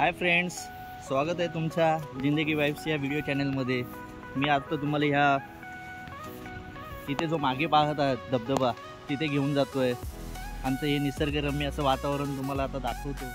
Hi friends, स्वागत आहे तुमच्या जिंदगी वाइब्स या व्हिडिओ चॅनलमध्ये। मी आता तुम्हाला ह्या तिथे जो मागे पाहत आहात धबधबा तिथे घेऊन जातोय। आमचं हे निसर्गरम्य असं वातावरण तुम्हाला आता दाखवतो।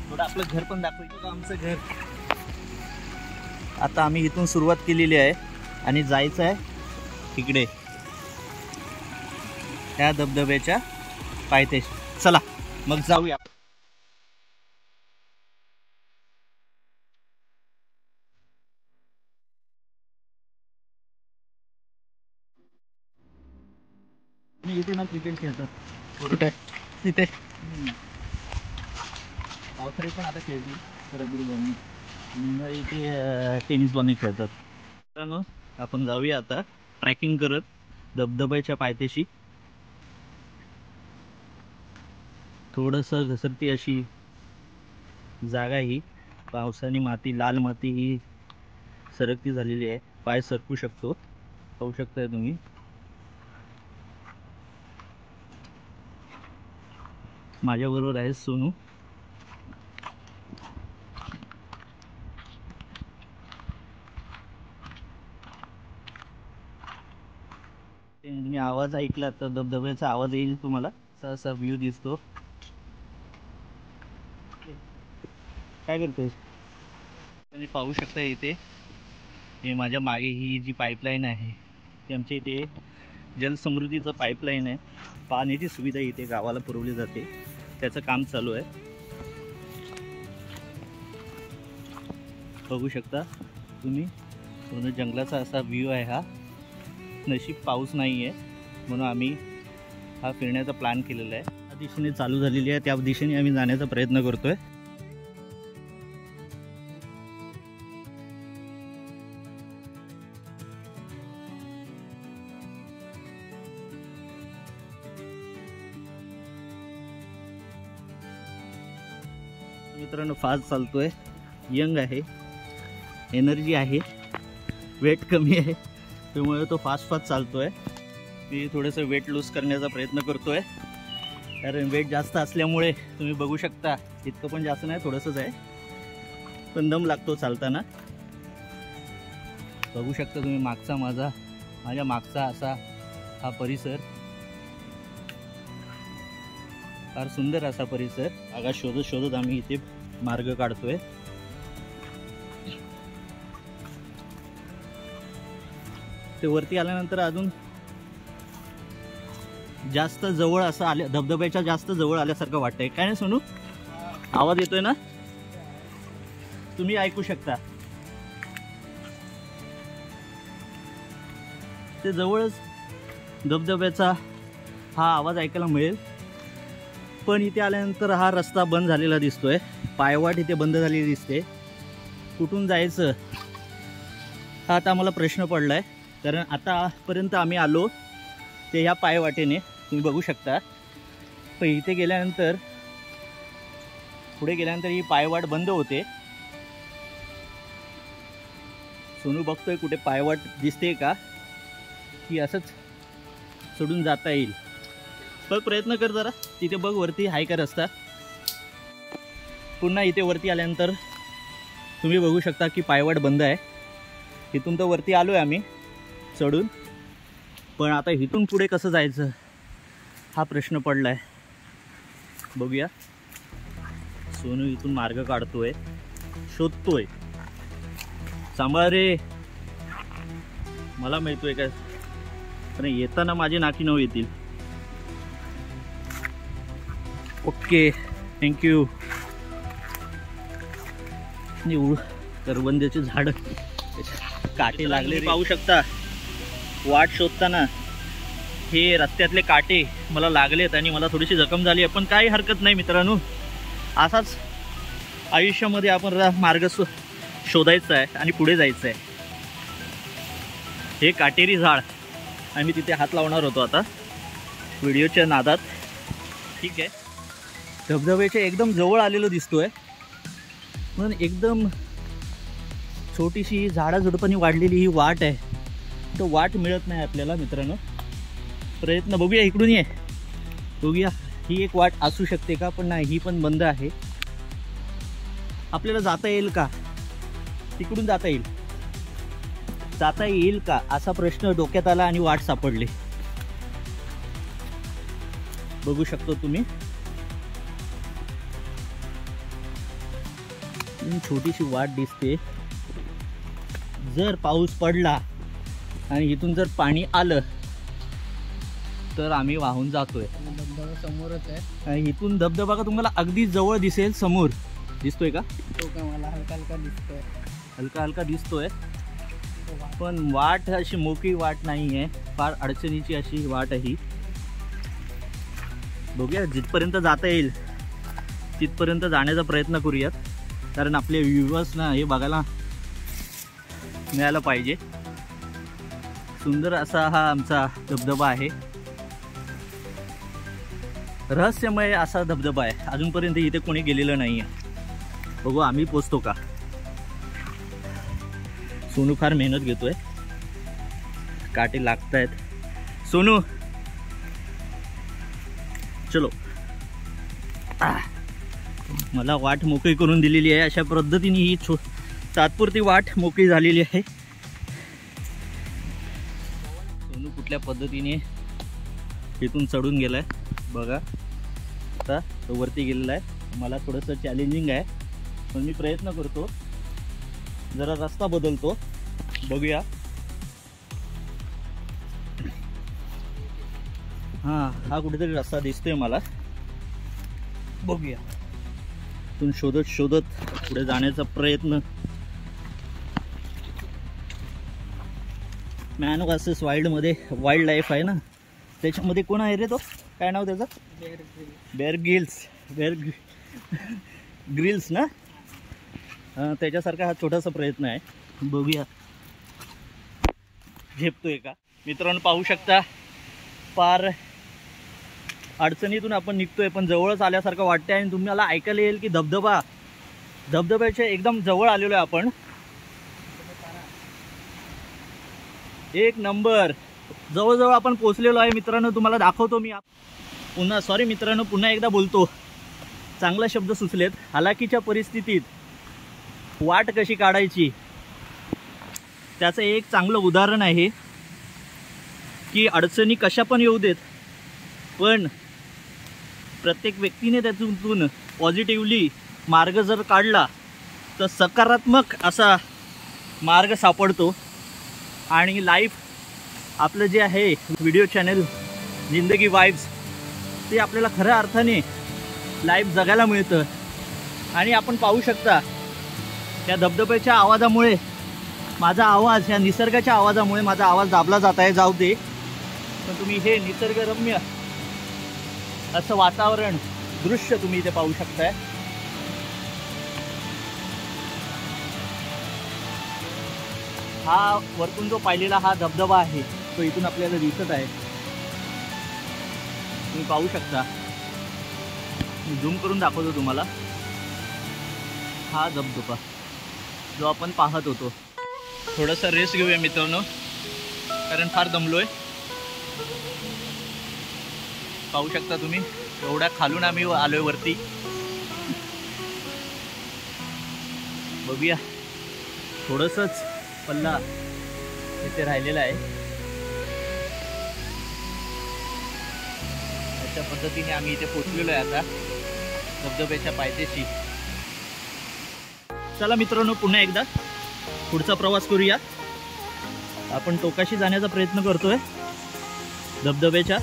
थोडं आपलं घर पण दाखवायचं, आमचं घर। आता आम्ही इथून सुरुवात केलेली आहे आणि जायचं आहे तिकडे त्या धबधब्याच्या पायथ्याशी। चला मग जाऊया। मी इथे ना क्रिकेट खेळतात। कुठे? तिथे पावसाळी पण आता खेळतील रग्बी बॉलनी, इथे टेनिस बॉलनी खेळतात। मित्रांनो, आपण जाऊया आता ट्रॅकिंग करत धबधब्याच्या पायथ्याशी। थोडंसं घसरती अशी जागा ही, पावसाने माती लाल माती ही सरकती झालेली आहे, पाय सरकू शकतो, पाहू शकताय तुम्ही। माझ्याबरोबर आहे सोनू। मी आवाज ऐकला तर धबधब्याचा आवाज येईल तुम्हाला, असा व्ह्यू दिसतो। काय करतोय? तुम्ही पाहू शकता इथे हे माझ्या मागे ही जी पाईपलाईन आहे ती आमच्या इथे जलसमृद्धीचं पाईपलाईन आहे। पाण्याची सुविधा इथे गावाला पुरवली जाते, त्याचं काम चालू आहे। बघू शकता तुम्ही, पूर्ण जंगलाचा असा व्ह्यू आहे हा। नशीब पाऊस नाही आहे म्हणून आम्ही हा फिरण्याचा प्लॅन केलेला आहे। त्या दिशेने चालू झालेली आहे, त्या दिशेने आम्ही जाण्याचा प्रयत्न करतोय। मित्रांनो, फास्ट चालतोय, यंग आहे, एनर्जी आहे, वेट कमी आहे, त्यामुळे तो फास्ट चालतोय। मी थोडंसं वेट लूज करण्याचा प्रयत्न करतोय, कारण वेट जास्त असल्यामुळे तुम्ही बघू शकता इतकं पण जास्त नाही, थोडंसंच आहे, पण दम लागतो चालताना। बघू शकता तुम्ही मागचा माझ्या मागचा असा हा परिसर, फार सुंदर असा परिसर। जागा शोधत शोधत आम्ही इथे मार्ग काढतोय। ते वरती आल्यानंतर अजून जास्त जवळ असं आले, धबधब्याच्या जास्त जवळ आल्यासारखं वाटतंय। काय नाही सोनू, आवाज येतोय ना, तुम्ही ऐकू शकता। ते जवळच धबधब्याचा हा आवाज ऐकायला मिळेल, पण इथे आल्यानंतर हा रस्ता बंद झालेला दिसतोय, पायवाट इथे बंद झालेली दिसते। कुठून जायचं हा आता आम्हाला प्रश्न पडलाय, कारण आतापर्यंत आम्ही आलो ते ह्या पायवाटेने, तुम्ही बघू शकता। पण इथे गेल्यानंतर पुढे गेल्यानंतर ही पायवाट बंद होते। सोनू बघतोय कुठे पायवाट दिसते का, की असंच सोडून जाता येईल। पण प्रयत्न कर जरा, तिथे बघ वरती हाय का रस्ता। पुन्हा इथे वरती आल्यानंतर तुम्ही बघू शकता की पायवाट बंद आहे। इथून तर वरती आलोय आम्ही चढून, पण आता इथून पुढे कसं जायचं हा प्रश्न पडलाय। बघूया, सोनू इथून मार्ग काढतोय, शोधतोय। सांभाळ रे, मला माहितोय काय, पण येताना माझे नाकी नऊ येतील। Okay, thank you. करवंद्याचे झाड काटे लागले, पाहू शकता वाट शोधताना हे रस्त्यातले काटे मला लागलेत आणि मला थोडीशी जखम झाली आहे, पण काही हरकत नाही मित्रांनो. असाच आयुष्यामध्ये आपण मार्ग शोधायचा आहे आणि पुढे जायचं आहे. हे काटेरी झाड आणि मी तिथे हात लावणार होतो आता व्हिडिओच्या नादात. ठीक आहे, धबधब्याच्या एकदम जवळ आलेलो दिसतोय, पण एकदम छोटीशी झाडाझुडपांनी वाढलेली ही वाट आहे. तो वाट मिळत नाही आपल्याला मित्रांनो. प्रयत्न बघूया, इकडून ये बघूया ही एक वाट असू शकते का, पण नाही, ही पण बंद आहे. आपल्याला जाता येईल का, तिकडून जाता येईल का असा प्रश्न डोक्यात आला आणि वाट सापडली. बघू शकतो तुम्ही, छोटीशी वाट दिसते. जर पाऊस पडला आणि इथून जर पाणी आलं तर आम्ही वाहून जातोय. धबधबा समोरच आहे आणि इथून धबधबा का तुम्हाला अगदी जवळ दिसेल. समोर दिसतोय का? तो का मला हलका हलका दिसतोय, पण वाट अशी मोकळी वाट नाही आहे, फार अडचणीची अशी वाट आहे. बघूया जिथपर्यंत जाता येईल तिथपर्यंत जाण्याचा प्रयत्न करूयात, कारण आपले व्ह्यूअर्सना हे बघायला मिळालं पाहिजे. सुंदर असा हा आमचा धबधबा आहे, रहस्यमय असा धबधबा आहे. अजूनपर्यंत इथे कोणी गेलेलं नाही आहे. बघू आम्ही पोचतो का. सोनू फार मेहनत घेतोय, काटे लागत आहेत. सोनू चलो. मला वाट मोकळी करून दिलेली आहे. अशा पद्धतीने ही तात्पुरती वाट मोकळी झालेली आहे. सोनू कुठल्या पद्धतीने इथून चढून गेलाय बघा. आता तो वरती गेलेला आहे. मला थोडंसं चॅलेंजिंग आहे, पण मी प्रयत्न करतो. जरा रस्ता बदलतो, बघूया. हा कुठेतरी रस्ता दिसतोय मला, बघूया. इथून शोधत पुढे जाण्याचा प्रयत्न. मॅन वर्सेस वाईल्डमध्ये वाईल्ड लाईफ आहे ना, त्याच्यामध्ये कोण आहे रे तो, काय नाव त्याचं? बेअर ग्रिल्स ना. त्याच्यासारखा हा छोटासा प्रयत्न आहे. बघूया झेपतोय का. मित्रांनो पाहू शकता, फार अडचणीतून आपण निघतोय, पण जवळच आल्यासारखं वाटतंय. आणि तुम्हाला ऐकायला येईल की धबधब्याच्या एकदम जवळ आलेलो आहे आपण. एक नंबर जवळजवळ आपण पोचलेलो आहे मित्रांनो. तुम्हाला दाखवतो मी पुन्हा. सॉरी मित्रांनो, पुन्हा एकदा बोलतो. चांगला शब्द सुचलेत. हालाकीच्या परिस्थितीत वाट कशी काढायची त्याचं एक चांगलं उदाहरण आहे की अडचणी कशा पण येऊ देत, पण प्रत्येक व्यक्तीने त्यातून पॉझिटिव्हली मार्ग जर काढला तर सकारात्मक असा मार्ग सापडतो. आणि लाईफ आपलं जे आहे व्हिडिओ चॅनल जिंदगी वाईब्स, ते आपल्याला खऱ्या अर्थाने लाईफ जगायला मिळतं. आणि आपण पाहू शकता त्या धबधब्याच्या आवाजामुळे माझा आवाज, या निसर्गाच्या आवाजामुळे माझा आवाज दाबला जात आहे. जाऊ दे, पण तुम्ही हे निसर्गरम्य असं वातावरण, दृश्य तुम्ही इथे पाहू शकताय. हा वरतून जो पाहिलेला हा धबधबा आहे तो इथून आपल्याला दिसत आहे. तुम्ही पाहू शकता, मी झूम करून दाखवतो तुम्हाला. हा धबधबा जो आपण पाहत होतो. थोडासा रेस्ट घेऊया मित्रांनो, कारण फार दमलोय. पाहू शकता तुम्ही, एवढ्या खालून आम्ही आलोय वरती. बघूया, थोडंसंच पल्ला इथे राहिलेला आहे. अशा पद्धतीने आम्ही इथे पोचलेलो आहे आता धबधब्याच्या पायथ्याशी. चला मित्रांनो, पुन्हा एकदा पुढचा प्रवास करूया. आपण टोकाशी जाण्याचा प्रयत्न करतोय धबधब्याच्या.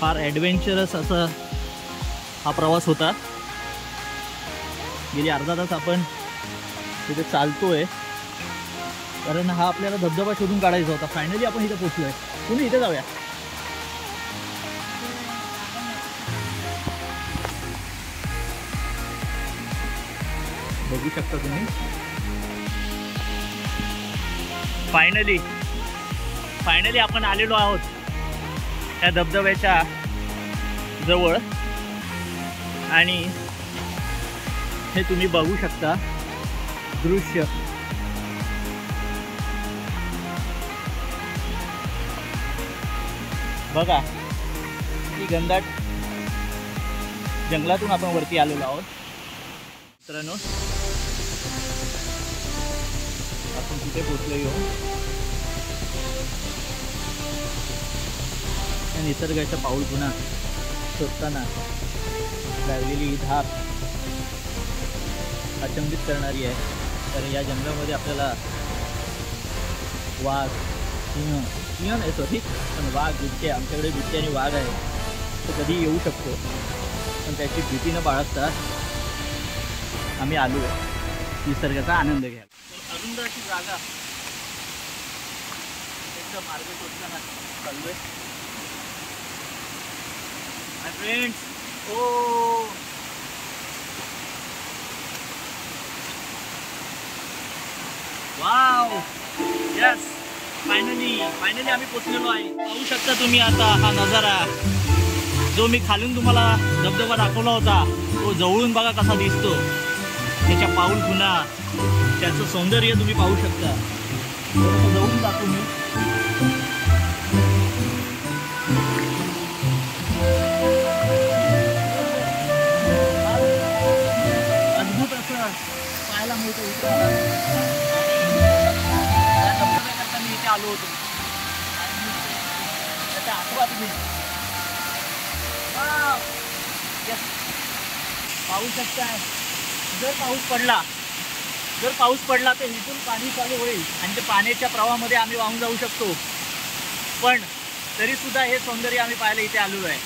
फार ॲडव्हेंचरस असं हा प्रवास होता. गेली अर्धा तास आपण तिथे चालतोय, कारण हा आपल्याला धबधबा शोधून काढायचा होता. फायनली आपण इथे पोहोचलोय. तुम्ही इथे जाऊया. बघू शकता तुम्ही. फायनली आपण आलेलो आहोत त्या धबधब्याच्या जवळ. आणि हे तुम्ही बघू शकता दृश्य. बघा, ही घनदाट जंगलातून आपण वरती आलेलो आहोत. मित्रांनो, आपण कुठे पोहोचलोय हो. या निसर्गाच्या पाऊल पुन्हा शोधताना लागलेली ही धार अचंबित करणारी आहे. तर या जंगलामध्ये आपल्याला वाघ, सिंह नाही सॉरी, पण वाघ, बिबटे, आमच्याकडे बिबटे आणि वाघ आहे, तो कधी येऊ शकतो. पण त्याची भीती न बाळगता आम्ही आलो आहे निसर्गाचा आनंद घ्यायला. तर अरुंद अशी जागा, त्याचा मार्ग शोधताना चालू आहे. माय फ्रेंड्स, ओ वाव, यस, फायनली आम्ही पोचलेलो आहे. पाहू शकता तुम्ही आता हा नजारा. जो मी खालून तुम्हाला धबधबा दाखवला होता, तो जवळून बघा कसा दिसतो. त्याच्या पाऊल खुणा, त्याचं सौंदर्य तुम्ही पाहू शकता. जवळून जातो मी. अद्भुत असं पाहायला मिळतं इथे. धबधब्याकरता मी इथे आलो होतो. त्याचा आठवा तुम्ही पाहू शकताय. जर पाऊस पडला तर इथून पाणी चालू होईल आणि ते पाण्याच्या प्रवाहामध्ये आम्ही वाहून जाऊ शकतो. पण तरी सुद्धा हे सौंदर्य आम्ही पाहायला इथे आलो आहे.